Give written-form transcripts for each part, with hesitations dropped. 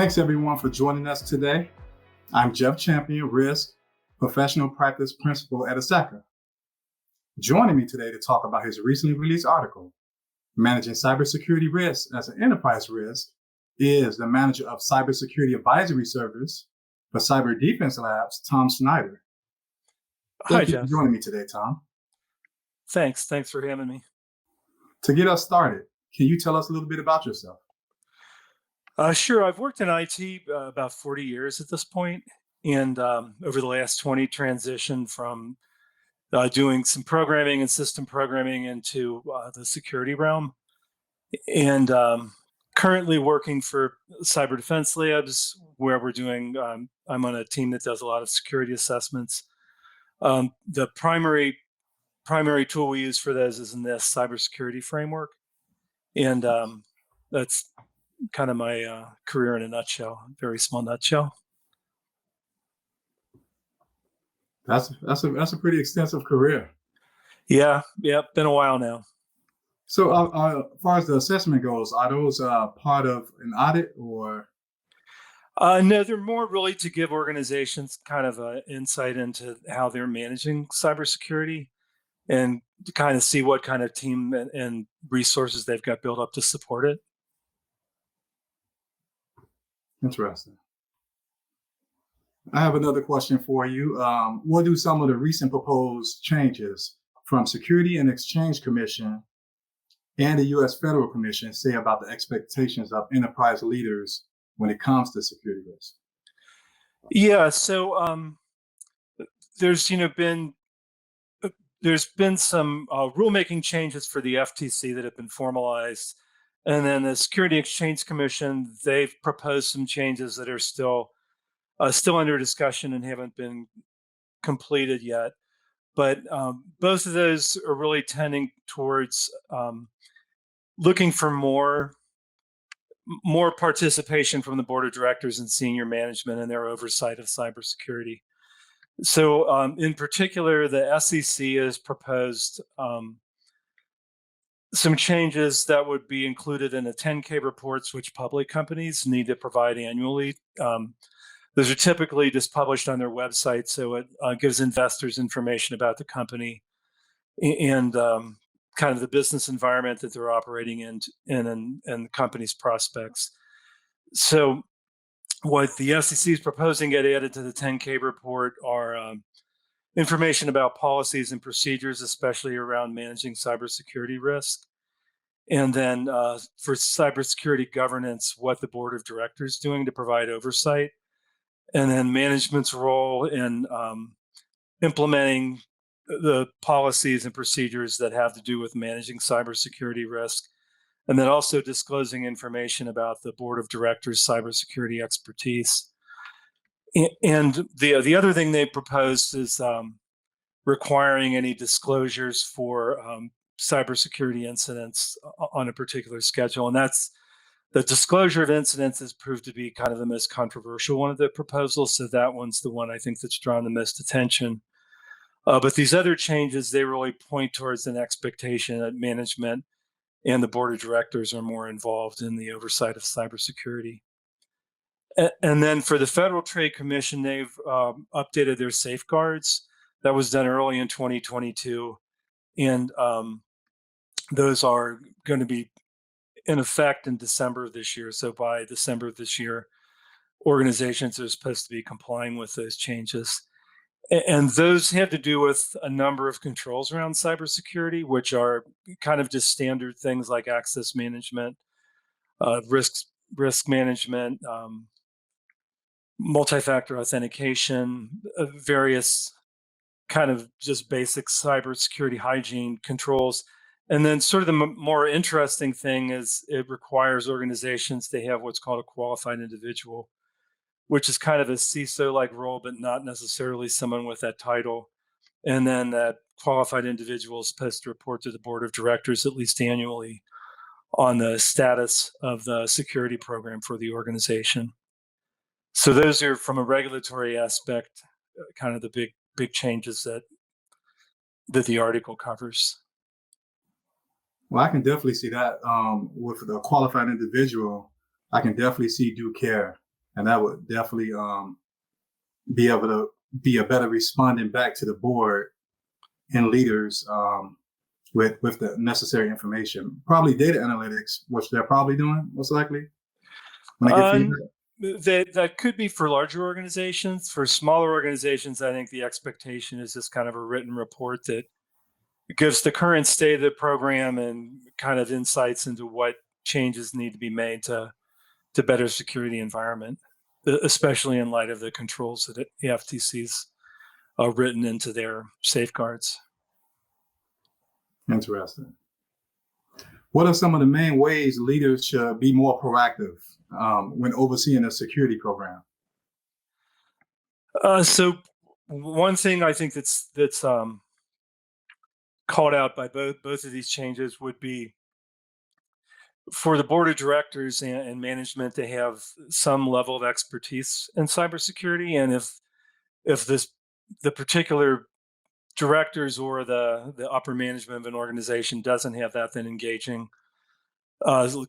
Thanks everyone for joining us today. I'm Jeff Champion, Risk Professional Practice Principal at ISACA. Joining me today to talk about his recently released article, Managing Cybersecurity Risk as an Enterprise Risk, is the manager of Cybersecurity Advisory Service for Cyber Defense Labs, Tom Schneider. Hi, Thank you Jeff. for joining me today, Tom. Thanks for having me. To get us started, can you tell us a little bit about yourself? Sure. I've worked in IT about 40 years at this point, and over the last 20 transitioned from doing some programming and system programming into the security realm, and currently working for Cyber Defense Labs, where we're doing. I'm on a team that does a lot of security assessments. The primary tool we use for those is in this cybersecurity framework, and that's kind of my career in a nutshell, very small nutshell. That's a pretty extensive career. Yeah, been a while now. So as far as the assessment goes, are those part of an audit or? No, they're more really to give organizations kind of an insight into how they're managing cybersecurity and to kind of see what kind of team and resources they've got built up to support it. Interesting. I have another question for you. What do some of the recent proposed changes from Security and Exchange Commission and the U.S. Federal Commission say about the expectations of enterprise leaders when it comes to security risk? Yeah, so there's been some rulemaking changes for the FTC that have been formalized. And then the Security Exchange Commission, they've proposed some changes that are still under discussion and haven't been completed yet. But both of those are really tending towards looking for more participation from the board of directors and senior management in their oversight of cybersecurity. So in particular, the SEC has proposed some changes that would be included in the 10K reports, which public companies need to provide annually. Those are typically just published on their website, so it gives investors information about the company and kind of the business environment that they're operating in and the company's prospects. So what the SEC is proposing get added to the 10K report are information about policies and procedures, especially around managing cybersecurity risk. And then for cybersecurity governance, what the board of directors is doing to provide oversight. And then management's role in implementing the policies and procedures that have to do with managing cybersecurity risk. And then also disclosing information about the board of directors' cybersecurity expertise. And the other thing they proposed is requiring any disclosures for cybersecurity incidents on a particular schedule. And that's the disclosure of incidents has proved to be kind of the most controversial one of the proposals. So that one's the one I think that's drawn the most attention. But these other changes, they really point towards an expectation that management and the board of directors are more involved in the oversight of cybersecurity. And then for the Federal Trade Commission, they've updated their safeguards. That was done early in 2022. And those are going to be in effect in December of this year. So by December of this year, organizations are supposed to be complying with those changes. And those have to do with a number of controls around cybersecurity, which are kind of just standard things like access management, risk management, multi-factor authentication, various kind of just basic cybersecurity hygiene controls. And then sort of the more interesting thing is it requires organizations to have what's called a qualified individual, which is kind of a CISO-like role, but not necessarily someone with that title. And then that qualified individual is supposed to report to the board of directors at least annually on the status of the security program for the organization. So those are, from a regulatory aspect, kind of the big changes that the article covers. Well, I can definitely see that with the qualified individual. I can definitely see due care And that would definitely be able to be a better responding back to the board and leaders with the necessary information. Probably data analytics, which they're probably doing most likely when they get feedback. That could be for larger organizations. For smaller organizations, I think the expectation is just kind of a written report that gives the current state of the program and kind of insights into what changes need to be made to better secure the environment, especially in light of the controls that the FTC's written into their safeguards. Interesting. What are some of the main ways leaders should be more proactive when overseeing a security program? So one thing I think that's called out by both of these changes would be for the board of directors and management to have some level of expertise in cybersecurity, and if the particular directors or the upper management of an organization doesn't have that, then engaging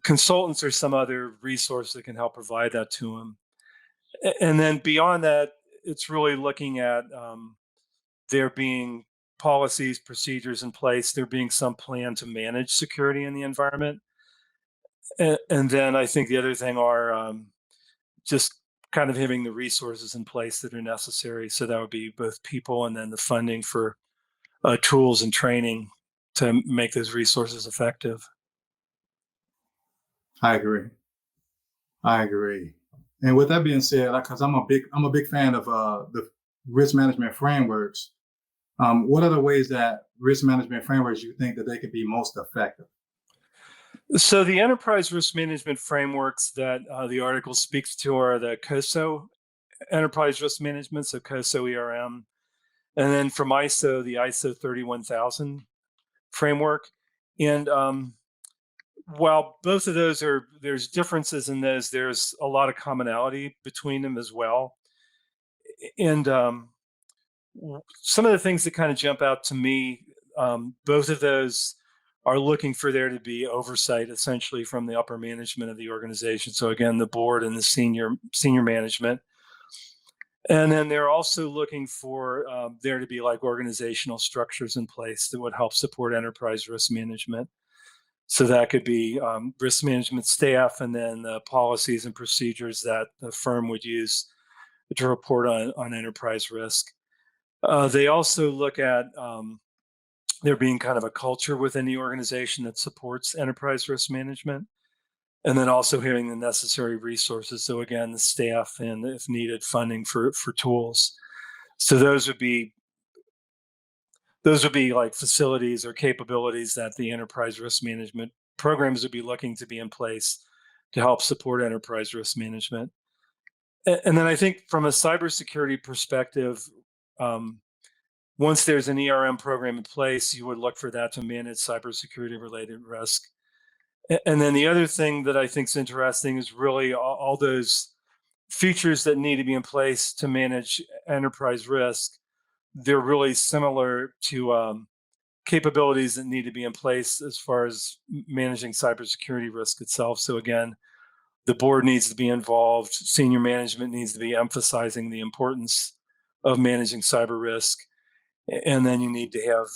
consultants or some other resource that can help provide that to them. And then beyond that, it's really looking at there being policies, procedures in place, there being some plan to manage security in the environment. And then I think the other thing are just kind of having the resources in place that are necessary. So that would be both people and then the funding for tools and training to make those resources effective. I agree. And with that being said, because I'm a big fan of the risk management frameworks. What are the ways that risk management frameworks you think that they could be most effective? So the enterprise risk management frameworks that the article speaks to are the COSO enterprise risk management, so COSO ERM, and then from ISO, the ISO 31000 framework. And while both of those there's differences in those, there's a lot of commonality between them as well. And some of the things that kind of jump out to me, both of those are looking for there to be oversight essentially from the upper management of the organization. So again, the board and the senior management. And then they're also looking for there to be like organizational structures in place that would help support enterprise risk management. So that could be risk management staff and then the policies and procedures that the firm would use to report on enterprise risk. They also look at there being kind of a culture within the organization that supports enterprise risk management, and then also having the necessary resources. So again, the staff and if needed, funding for tools. So those would be like facilities or capabilities that the enterprise risk management programs would be looking to be in place to help support enterprise risk management. And then I think from a cybersecurity perspective, once there's an ERM program in place, you would look for that to manage cybersecurity related risk. And then the other thing that I think is interesting is really all those features that need to be in place to manage enterprise risk. They're really similar to capabilities that need to be in place as far as managing cybersecurity risk itself. So again, the board needs to be involved, senior management needs to be emphasizing the importance of managing cyber risk. And then you need to have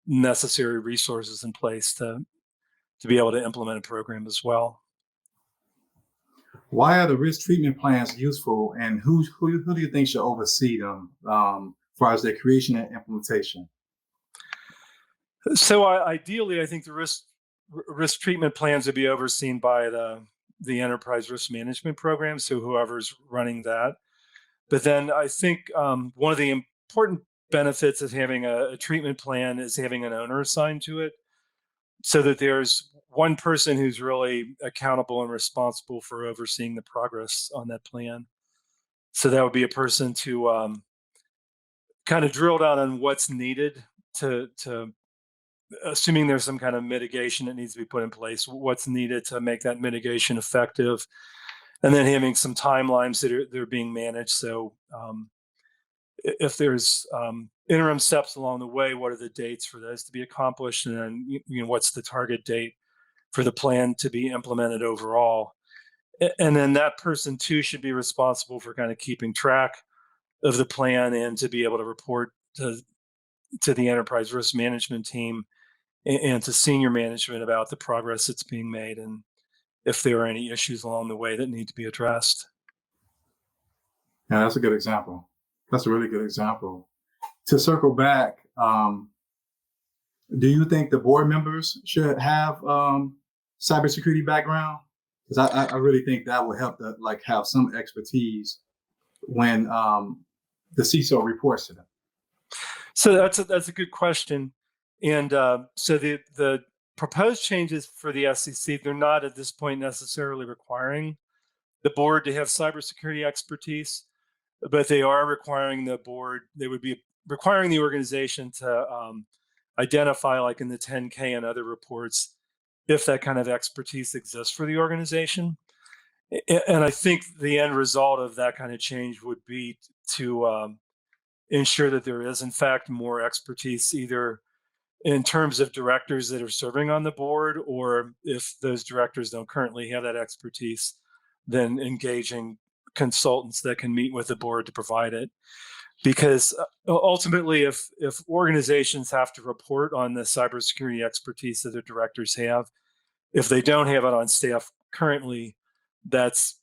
necessary resources in place to be able to implement a program as well. Why are the risk treatment plans useful, and who do you think should oversee them as far as their creation and implementation? So ideally, I think the risk treatment plans would be overseen by the enterprise risk management program, so whoever's running that. But then I think one of the important benefits of having a treatment plan is having an owner assigned to it, so that there's one person who's really accountable and responsible for overseeing the progress on that plan. So that would be a person to kind of drill down on what's needed to assuming there's some kind of mitigation that needs to be put in place, what's needed to make that mitigation effective, and then having some timelines that are being managed. So if there's interim steps along the way, what are the dates for those to be accomplished? And then, what's the target date for the plan to be implemented overall? And then that person too should be responsible for kind of keeping track of the plan and to be able to report to the enterprise risk management team and to senior management about the progress that's being made and if there are any issues along the way that need to be addressed. Yeah, that's a good example. That's a really good example. To circle back, do you think the board members should have cybersecurity background? Because I really think that would help to have some expertise when the CISO reports to them. So that's a good question. And so the proposed changes for the SEC, they're not at this point necessarily requiring the board to have cybersecurity expertise, but they are requiring the board, they would be requiring the organization to identify, like in the 10K and other reports, if that kind of expertise exists for the organization. And I think the end result of that kind of change would be to ensure that there is, in fact, more expertise, either in terms of directors that are serving on the board, or if those directors don't currently have that expertise, then engaging consultants that can meet with the board to provide it. Because ultimately, if organizations have to report on the cybersecurity expertise that their directors have, if they don't have it on staff currently, that's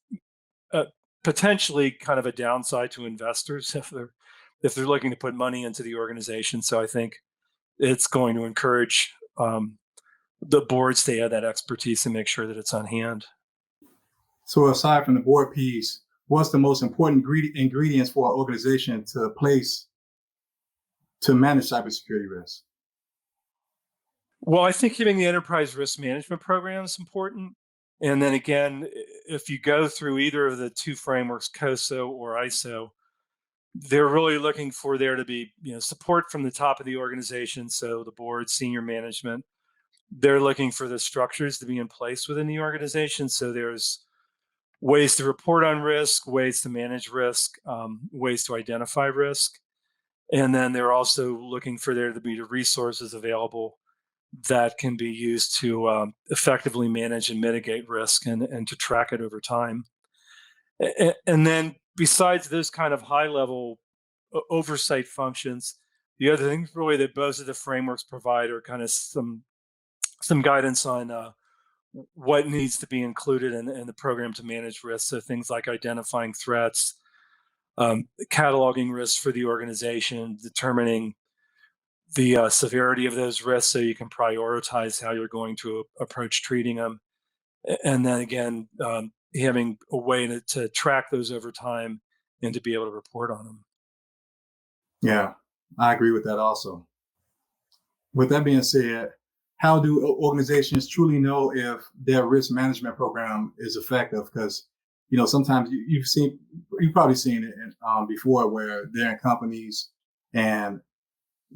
potentially kind of a downside to investors if they're looking to put money into the organization. So I think it's going to encourage the boards to have that expertise and make sure that it's on hand. So aside from the board piece, what's the most important ingredients for an organization to place to manage cybersecurity risk? Well, I think having the enterprise risk management program is important. And then again, if you go through either of the two frameworks, COSO or ISO, they're really looking for there to be support from the top of the organization. So the board, senior management, they're looking for the structures to be in place within the organization. So there's ways to report on risk, ways to manage risk, ways to identify risk. And then they're also looking for there to be the resources available that can be used to effectively manage and mitigate risk and to track it over time. And then besides those kind of high level oversight functions, the other things really that both of the frameworks provide are kind of some guidance on what needs to be included in the program to manage risk. So things like identifying threats, cataloging risks for the organization, determining the severity of those risks so you can prioritize how you're going to approach treating them. And then again, having a way to track those over time and to be able to report on them. Yeah, I agree with that also. With that being said, how do organizations truly know if their risk management program is effective? Because sometimes you've probably seen it before, where they're in companies and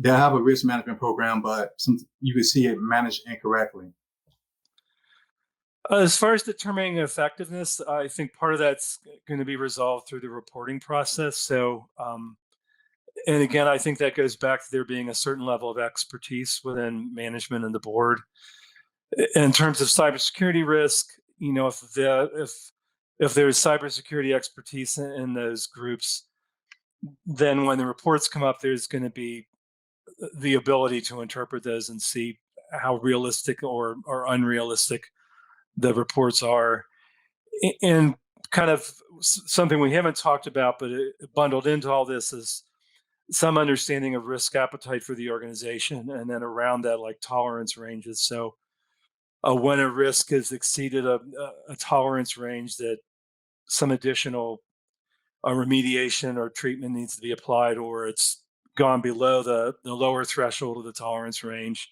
they'll have a risk management program, but you can see it managed incorrectly. As far as determining effectiveness, I think part of that's going to be resolved through the reporting process. So, and again, I think that goes back to there being a certain level of expertise within management and the board. In terms of cybersecurity risk, if there's cybersecurity expertise in those groups, then when the reports come up, there's going to be the ability to interpret those and see how realistic or unrealistic the reports are. And kind of something we haven't talked about, but bundled into all this is some understanding of risk appetite for the organization, and then around that, like tolerance ranges. So when a risk has exceeded a tolerance range, that some additional remediation or treatment needs to be applied, or it's gone below the lower threshold of the tolerance range,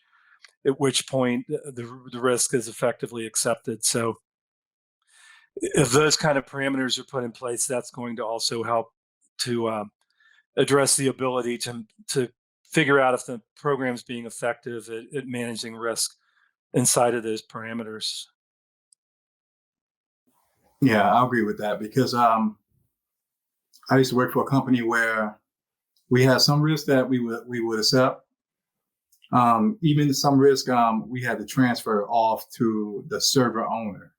at which point the risk is effectively accepted. So if those kind of parameters are put in place, that's going to also help to address the ability to figure out if the program's being effective at managing risk inside of those parameters. Yeah, I agree with that, because I used to work for a company where we had some risk that we would accept. Even some risk we had to transfer off to the server owner.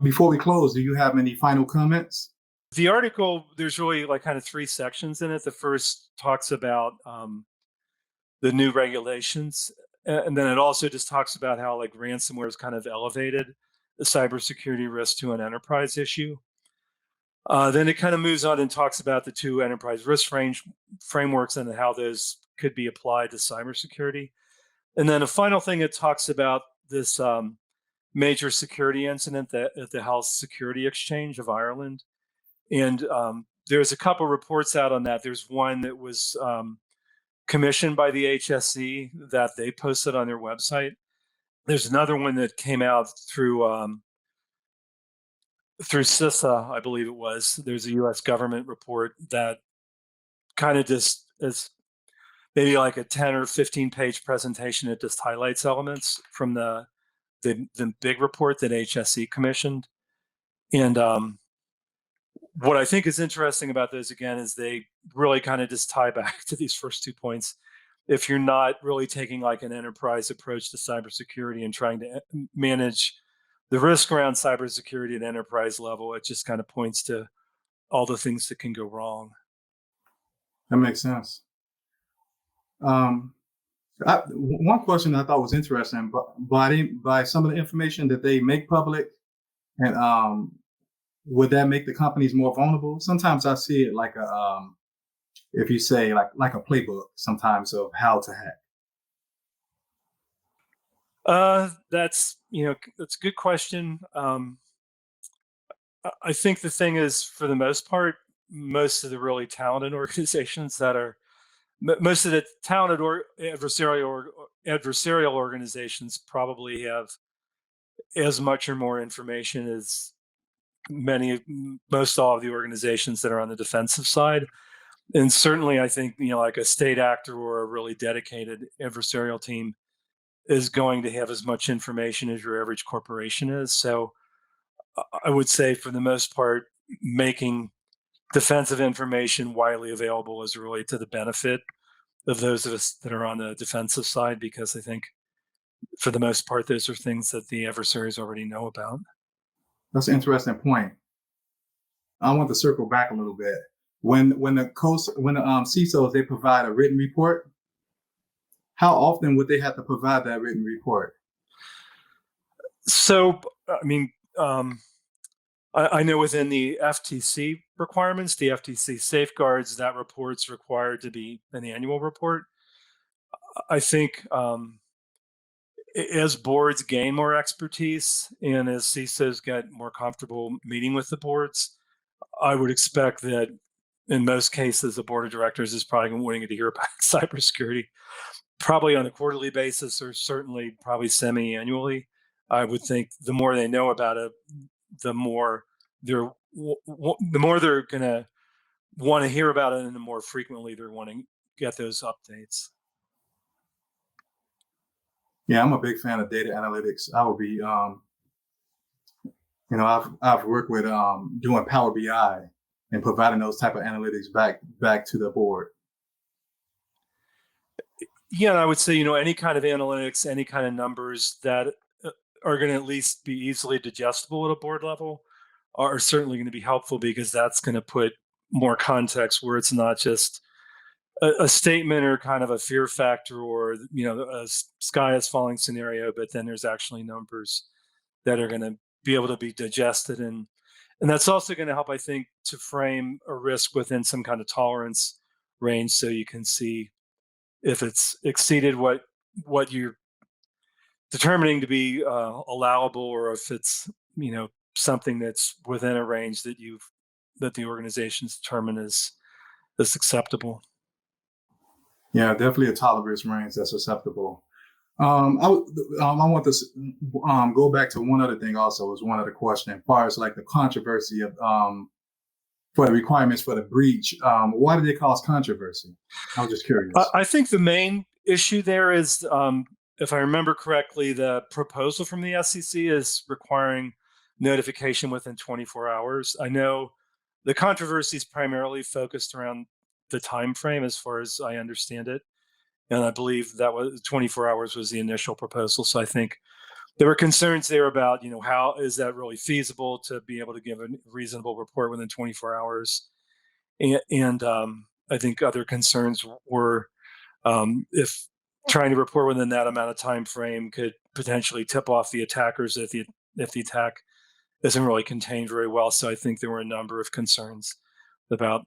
Before we close, do you have any final comments? The article, there's really like kind of three sections in it. The first talks about the new regulations, and then it also just talks about how like ransomware has kind of elevated the cybersecurity risk to an enterprise issue. Then it kind of moves on and talks about the two enterprise risk range frameworks and how those could be applied to cybersecurity. And then a final thing, it talks about this major security incident at the Health Security Exchange of Ireland. And there's a couple reports out on that. There's one that was commissioned by the HSE that they posted on their website. There's another one that came out through CISA, I believe it was. There's a U.S. government report that kind of just is maybe like a 10 or 15-page presentation. It just highlights elements from the big report that HSE commissioned. And what I think is interesting about those, again, is they really kind of just tie back to these first 2 points. If you're not really taking like an enterprise approach to cybersecurity and trying to manage the risk around cybersecurity at enterprise level, it just kind of points to all the things that can go wrong. That makes sense. One question I thought was interesting, but by some of the information that they make public, and would that make the companies more vulnerable? Sometimes I see it like if you say like a playbook sometimes of how to hack. That's a good question. I think the thing is, for the most part, most of the really talented organizations most of the talented adversarial organizations probably have as much or more information as most all of the organizations that are on the defensive side. And certainly I think, like a state actor or a really dedicated adversarial team is going to have as much information as your average corporation is. So I would say, for the most part, making defensive information widely available is really to the benefit of those of us that are on the defensive side, because I think for the most part, those are things that the adversaries already know about. That's an interesting point. I want to circle back a little bit. When the CISOs, they provide a written report, how often would they have to provide that written report? So, I mean, I know within the FTC requirements, the FTC safeguards, that report's required to be an annual report. I think as boards gain more expertise and as CISOs get more comfortable meeting with the boards, I would expect that in most cases, the board of directors is probably wanting to hear about cybersecurity, probably on a quarterly basis, or certainly probably semi-annually. I would think the more they know about it, the more they're going to want to hear about it, and the more frequently they're wanting to get those updates. Yeah, I'm a big fan of data analytics. I would be, I've worked with doing Power BI and providing those type of analytics back to the board. Yeah, and I would say, any kind of analytics, any kind of numbers that are going to at least be easily digestible at a board level are certainly going to be helpful, because that's going to put more context where it's not just a statement or kind of a fear factor or, a sky is falling scenario, but then there's actually numbers that are going to be able to be digested. And that's also going to help, I think, to frame a risk within some kind of tolerance range, so you can see if it's exceeded what you're determining to be allowable, or if it's something that's within a range that the organization's determined is acceptable. Yeah, definitely a tolerance range that's acceptable. I want to go back to one other thing. Also, was one other question as far as like the controversy of for the requirements for the breach. Why did it cause controversy? I was just curious. I think the main issue there is, if I remember correctly, the proposal from the SEC is requiring notification within 24 hours. I know the controversy is primarily focused around the time frame, as far as I understand it, and I believe that was 24 hours was the initial proposal. So I think there were concerns there about, how is that really feasible to be able to give a reasonable report within 24 hours? And I think other concerns were if trying to report within that amount of time frame could potentially tip off the attackers if the attack isn't really contained very well. So I think there were a number of concerns about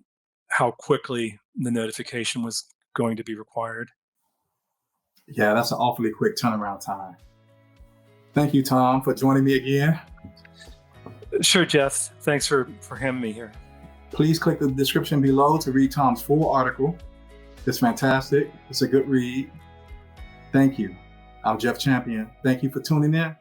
how quickly the notification was going to be required. Yeah, that's an awfully quick turnaround time. Thank you, Tom, for joining me again. Sure, Jeff. Thanks for having me here. Please click the description below to read Tom's full article. It's fantastic. It's a good read. Thank you. I'm Jeff Champion. Thank you for tuning in.